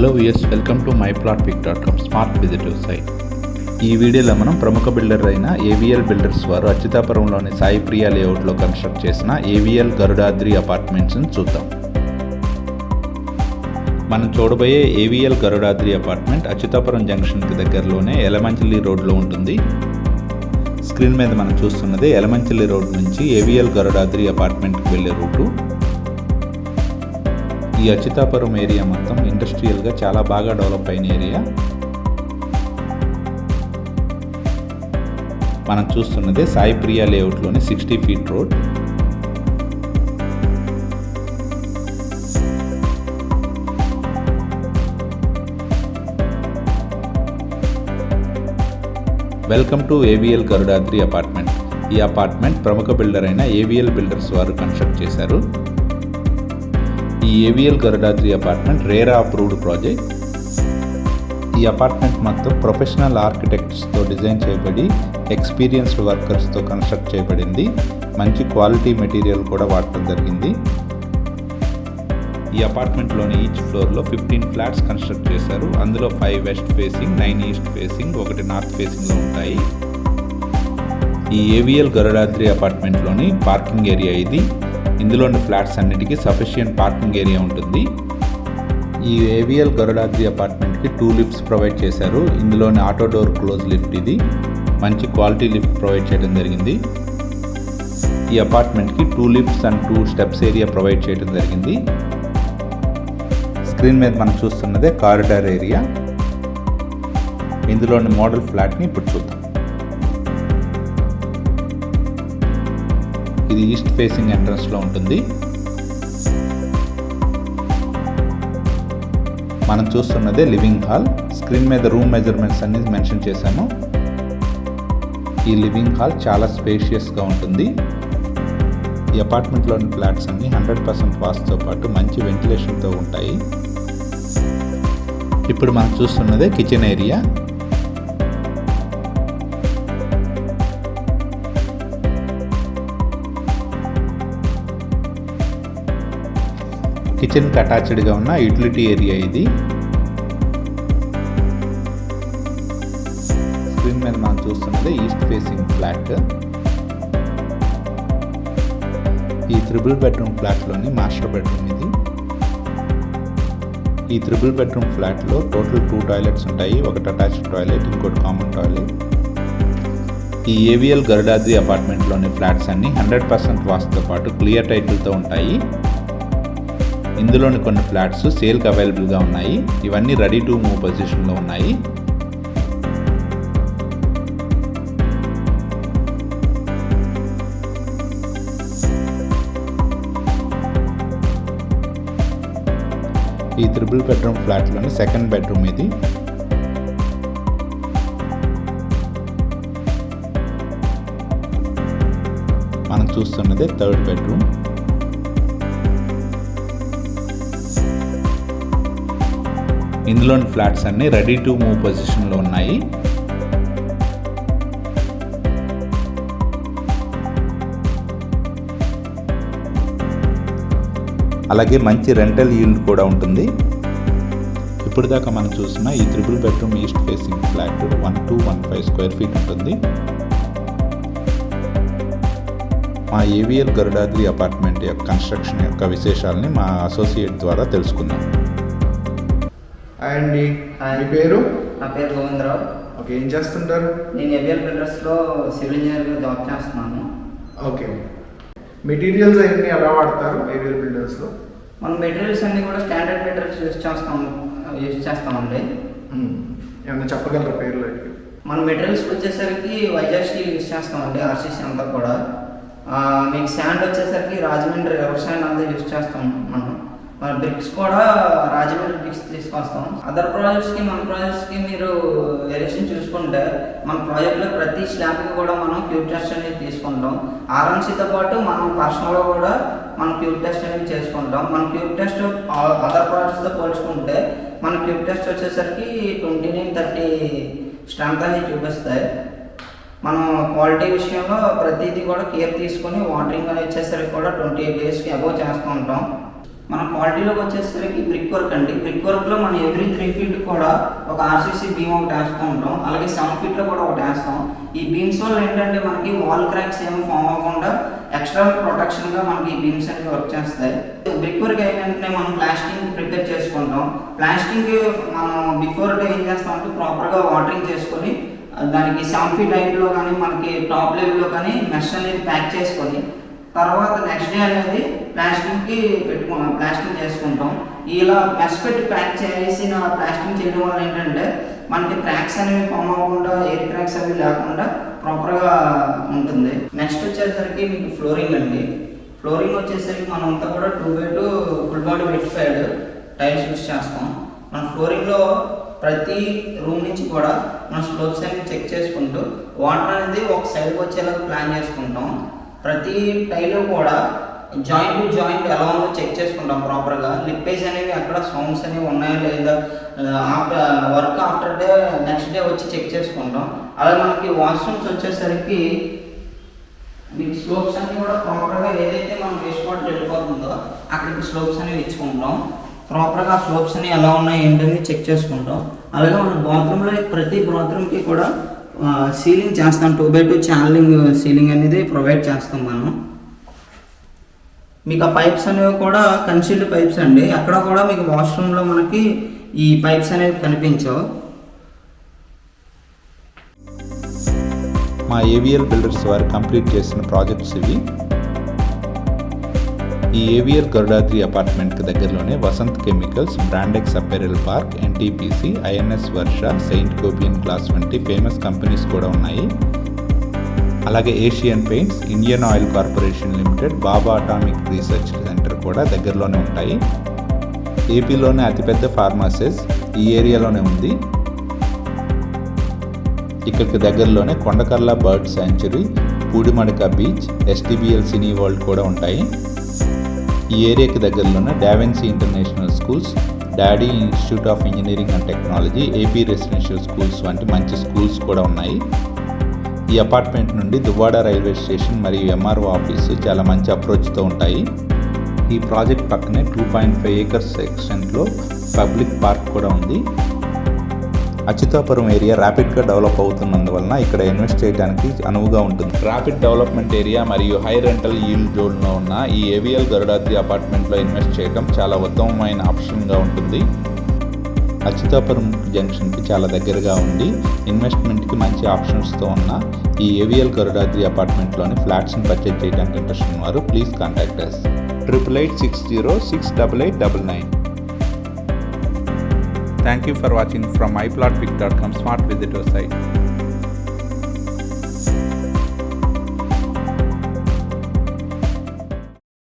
Hello viewers, welcome to myplotpic.com smart విజిటివ్ site. ఈ వీడియోలో మనం ప్రముఖ బిల్డర్ అయిన ఏవిఎల్ బిల్డర్స్ వారు అచ్యుతాపురంలోని సాయి ప్రియా లేఅవుట్లో కన్స్ట్రక్ట్ చేసిన ఏవిఎల్ గరుడాద్రి అపార్ట్మెంట్స్ని చూద్దాం. మనం చూడబోయే ఏవిఎల్ గరుడాద్రి అపార్ట్మెంట్ అచ్యుతాపురం జంక్షన్కి దగ్గరలోనే ఎలమంచిలి రోడ్లో ఉంటుంది. స్క్రీన్ మీద మనం చూస్తున్నది ఎలమంచిలి రోడ్ నుంచి ఏవిఎల్ గరుడాద్రి అపార్ట్మెంట్కి వెళ్ళే రూటు. ఈ అచ్యుతాపురం ఏరియా మొత్తం ఇండస్ట్రియల్గా చాలా బాగా డెవలప్ అయిన ఏరియా. మనం చూస్తున్నదే సాయి ప్రియా లేఅవుట్లోని 60 feet road. Welcome to AVL Garudadri apartment. ఈ అపార్ట్మెంట్ ప్రముఖ బిల్డర్ అయిన ఏవిఎల్ బిల్డర్స్ వారు కన్స్ట్రక్ట్ చేశారు. ఈ AVL Garudadri apartment RERA approved project. ఈ అపార్ట్మెంట్ మొత్తం ప్రొఫెషనల్ ఆర్కిటెక్ట్స్తో డిజైన్ చేయబడి ఎక్స్పీరియన్స్డ్ వర్కర్స్తో కన్స్ట్రక్ట్ చేయబడింది. మంచి క్వాలిటీ మెటీరియల్ కూడా వాడటం జరిగింది. ఈ అపార్ట్మెంట్లోని ఈచ్ ఫ్లోర్లో 15 ఫ్లాట్స్ కన్స్ట్రక్ట్ చేశారు. అందులో 5 west facing, 9 east facing, 1 north ఫేసింగ్లో ఉంటాయి. ఈ ఏవిఎల్ గరుడాద్రి అపార్ట్మెంట్లోని పార్కింగ్ ఏరియా ఇది. ఇందులోని ఫ్లాట్స్ అన్నిటికీ సఫిషియంట్ పార్కింగ్ ఏరియా ఉంటుంది. ఈ ఏవిఎల్ గరుడాద్రి అపార్ట్మెంట్కి 2 లిఫ్ట్స్ ప్రొవైడ్ చేశారు. ఇందులోని ఆటో డోర్ క్లోజ్ లిఫ్ట్ ఇది. మంచి క్వాలిటీ లిఫ్ట్ ప్రొవైడ్ చేయడం జరిగింది. ఈ అపార్ట్మెంట్కి 2 lifts and 2 steps area provide చేయడం జరిగింది. స్క్రీన్ మీద మనం చూస్తున్నదే కారిడార్ ఏరియా. ఇందులోని మోడల్ ఫ్లాట్ని ఇప్పుడు చూద్దాం. ఇది ఈస్ట్ ఫేసింగ్ ఎంట్రన్స్లో ఉంటుంది. మనం చూస్తున్నదే లివింగ్ హాల్. స్క్రీన్ మీద రూమ్ మెజర్మెంట్స్ అన్ని మెన్షన్ చేశాము. ఈ లివింగ్ హాల్ చాలా స్పేషియస్గా ఉంటుంది. ఈ అపార్ట్మెంట్లోని ఫ్లాట్స్ అన్ని 100% వాస్తుతో పాటు మంచి వెంటిలేషన్తో ఉంటాయి. ఇప్పుడు మనం చూస్తున్నదే కిచెన్ ఏరియా. కిచెన్కి అటాచ్డ్గా ఉన్న యూటిలిటీ ఏరియా ఇది. స్క్రీన్ మీద మనం చూస్తున్నది ఈస్ట్ ఫేసింగ్ ఫ్లాట్. ఈ 3 బెడ్రూమ్ ఫ్లాట్లోని మాస్టర్ బెడ్రూమ్ ఇది. ఈ 3 బెడ్రూమ్ ఫ్లాట్లో టోటల్ 2 టాయిలెట్స్ ఉంటాయి. ఒకటి అటాచ్డ్ టాయిలెట్, ఇంకోటి కామన్ టాయిలెట్. ఈ ఏవిఎల్ గరుడాద్రి అపార్ట్మెంట్లోని ఫ్లాట్స్ అన్ని 100% వాస్తుతో పాటు క్లియర్ టైటిల్తో ఉంటాయి. ఇందులోని కొన్ని ఫ్లాట్స్ సేల్కి అవైలబుల్గా ఉన్నాయి. ఇవన్నీ రెడీ టు మూవ్ పొజిషన్లో ఉన్నాయి. ఈ 3 బెడ్రూమ్ ఫ్లాట్లోని సెకండ్ బెడ్రూమ్ ఇది. మనం చూస్తున్నదే థర్డ్ బెడ్రూమ్. ఇందులోని ఫ్లాట్స్ అన్ని రెడీ టు మూవ్ పొజిషన్లో ఉన్నాయి. అలాగే మంచి రెంటల్ ఈల్డ్ కూడా ఉంటుంది. ఇప్పుడు దాకా మనం చూసిన ఈ 3 bedroom east facing flat 1215 square feet ఉంటుంది. మా ఏవిఎల్ గరుడాద్రి అపార్ట్మెంట్ యొక్క కన్స్ట్రక్షన్ యొక్క విశేషాలని మా అసోసియేట్ ద్వారా తెలుసుకుందాం. అండి, మీ పేరు? నా పేరు గోవిందరావు. ఓకే, ఏం చేస్తుంటారు? నేను ఏవిఎల్ బిల్డర్స్లో సివిల్ ఇంజనీర్గా జాబ్ చేస్తున్నాను. ఓకే, మెటీరియల్స్ అవన్నీ ఎలా వాడతారు ఏవిఎల్ బిల్డర్స్లో? మన మెటీరియల్స్ అన్నీ కూడా స్టాండర్డ్ మెటీరియల్స్ యూజ్ చేస్తామండి. ఏమన్నా చెప్పగలరా పేర్లు? మన మెటీరియల్స్ వచ్చేసరికి వైజాగ్ స్టీల్ యూజ్ చేస్తామండి. ఆర్సీసీ అంతా కూడా. మీకు శాండ్ వచ్చేసరికి రాజమండ్రి రివర్ శాండ్ అంతా యూజ్ చేస్తాం. మన బ్రిక్స్ కూడా రాజమండ్రి బ్రిక్స్ తీసుకొస్తాం. అదర్ ప్రాజెక్ట్స్కి మన ప్రాజెక్ట్స్కి మీరు వేరియేషన్ చూసుకుంటే మన ప్రాజెక్ట్లో ప్రతి స్లాబ్కి కూడా మనం క్యూబ్ టెస్ట్ అనేది తీసుకుంటాం. ఆర్ఎంసీతో పాటు మనం పర్సనల్గా కూడా మనం క్యూబ్ టెస్ట్ అనేది చేసుకుంటాం. మన క్యూబ్ టెస్ట్ అదర్ ప్రాజెక్ట్స్తో పోల్చుకుంటే మన క్యూబ్ టెస్ట్ వచ్చేసరికి 29-30 స్ట్రెంత్ అనేది చూపిస్తాయి. మనం క్వాలిటీ విషయంలో ప్రతిదీ కూడా కేర్ తీసుకొని వాటరింగ్ అనేది వచ్చేసరికి కూడా 28 డేస్కి అబోవ్ చేస్తూ ఉంటాం. మన క్వాలిటీలోకి వచ్చేసరికి బ్రిక్ వర్క్ అండి. బ్రిక్ వర్క్లో మనం ఎవ్రీ 3 feet కూడా ఒక ఆర్సీసీ బీమ్ ఒకటి వేస్తూ ఉంటాం, అలాగే 7 feet కూడా ఒకటి వేస్తాం. ఈ బీమ్స్ వల్ల ఏంటంటే మనకి వాల్ క్రాక్స్ ఏమి ఫామ్ అవ్వకుండా ఎక్స్ట్రా ప్రొటెక్షన్గా మనకి ఈ బీమ్స్ అనేవి వర్క్ చేస్తాయి. బ్రిక్ వర్క్ అయిన వెంటనే మనం ప్లాస్టింగ్ ప్రిపేర్ చేసుకుంటాం. ప్లాస్టింగ్ మనం బిఫోర్ డే ఏం చేస్తామంటే ప్రాపర్గా వాటరింగ్ చేసుకొని దానికి 7 feet హైట్లో కానీ మనకి టాప్ లెవెల్లో కానీ మెష్ అనేది ప్యాక్ చేసుకొని తర్వాత నెక్స్ట్ డే అనేది ప్లాస్టింగ్ చేసుకుంటాం. ఇలా మెష్ పెట్టి ప్యాక్ చేసిన ప్లాస్టింగ్ చేయడం వల్ల ఏంటంటే మనకి క్రాక్స్ అనేవి ఫామ్ అవ్వకుండా, ఎయిర్ క్రాక్స్ అవి లేకుండా ప్రాపర్గా ఉంటుంది. నెక్స్ట్ వచ్చేసరికి మీకు ఫ్లోరింగ్ అండి. ఫ్లోరింగ్ వచ్చేసరికి మనంతా కూడా 2x2 full body vitrified tiles use చేస్తాం. మన ఫ్లోరింగ్లో ప్రతి రూమ్ నుంచి కూడా మన స్లోప్స్ అనేవి చెక్ చేసుకుంటూ వాటర్ అనేది ఒక సైడ్కి వచ్చేలా ప్లాన్ చేసుకుంటాం. ప్రతి టైలు కూడా జాయింట్ టు జాయింట్ ఎలా ఉందో చెక్ చేసుకుంటాం ప్రాపర్గా. లిప్పేజ్ అనేవి అక్కడ సౌండ్స్ అనేవి ఉన్నాయో లేదా ఆఫ్టర్ డే నెక్స్ట్ డే వచ్చి చెక్ చేసుకుంటాం. అలాగే మనకి వాష్రూమ్స్ వచ్చేసరికి మీకు స్లోప్స్ అన్నీ కూడా ప్రాపర్గా ఏదైతే మనం వేస్ట్ వాటర్ వెళ్ళిపోతుందో అక్కడికి స్లోప్స్ అనేవి ఇచ్చుకుంటాం. ప్రాపర్గా స్లోప్స్ అనేవి ఎలా ఉన్నాయి ఏంటని చెక్ చేసుకుంటాం. అలాగే మన బాత్రూంలో ప్రతి బాత్రూమ్కి కూడా సీలింగ్ చేస్తాం. 2x2 ఛానలింగ్ సీలింగ్ అనేది ప్రొవైడ్ చేస్తాం మనం. మీకు ఆ పైప్స్ అనేవి కూడా కన్సీల్డ్ పైప్స్ అండి. అక్కడ కూడా మీకు వాష్రూమ్లో మనకి ఈ పైప్స్ అనేవి కనిపించవు. మా ఏవిఎల్ బిల్డర్స్ వారు కంప్లీట్ చేసిన ప్రాజెక్ట్స్ ఇవి. ఈ ఏవిఎల్ గరుడాద్రి అపార్ట్మెంట్కి దగ్గరలోనే Vasant Chemicals, Brandix Apparel Park, NTPC, INS Varsha, Saint Gobain Glass వంటి ఫేమస్ కంపెనీస్ కూడా ఉన్నాయి. అలాగే Asian Paints, Indian Oil Corporation Limited, Bhabha Atomic Research Centre కూడా దగ్గరలోనే ఉంటాయి. ఏపీలోనే అతిపెద్ద ఫార్మాసిస్ ఈ ఏరియాలోనే ఉంది. ఇక్కడికి దగ్గరలోనే Kondakarla bird sanctuary, Pudimadaka beach, STBL సినీ వరల్డ్ కూడా ఉంటాయి. ఈ ఏరియాకి దగ్గరలోనే DaVinci international schools, daddy institute of engineering and technology, AP residential schools వంటి మంచి స్కూల్స్ కూడా ఉన్నాయి. ఈ అపార్ట్మెంట్ నుండి దువ్వాడ రైల్వే స్టేషన్ మరియు ఎంఆర్ఓ ఆఫీసు చాలా మంచి అప్రోచ్తో ఉంటాయి. ఈ ప్రాజెక్ట్ పక్కనే 2.5 acres సెక్షన్లో పబ్లిక్ పార్క్ కూడా ఉంది. అచ్యుతాపురం ఏరియా ర్యాపిడ్గా డెవలప్ అవుతున్నందువలన ఇక్కడ ఇన్వెస్ట్ చేయడానికి అనువుగా ఉంటుంది. ర్యాపిడ్ డెవలప్మెంట్ ఏరియా మరియు హై రెంటల్ ఈల్డ్ జోన్లో ఉన్న ఈ ఏవిఎల్ గరుడాద్రి అపార్ట్మెంట్లో ఇన్వెస్ట్ చేయడం చాలా ఉత్తమమైన ఆప్షన్గా ఉంటుంది. అచ్యుతాపురం జంక్షన్కి చాలా దగ్గరగా ఉండి ఇన్వెస్ట్మెంట్కి మంచి ఆప్షన్స్తో ఉన్న ఈ ఏవిఎల్ గరుడాద్రి అపార్ట్మెంట్లోని ఫ్లాట్స్ని పర్చేజ్ చేయడానికి ఇంట్రెస్ట్ ఉన్నవారు please contact us 8886068899. Thank you for watching from myplotpic.com smart visitor site.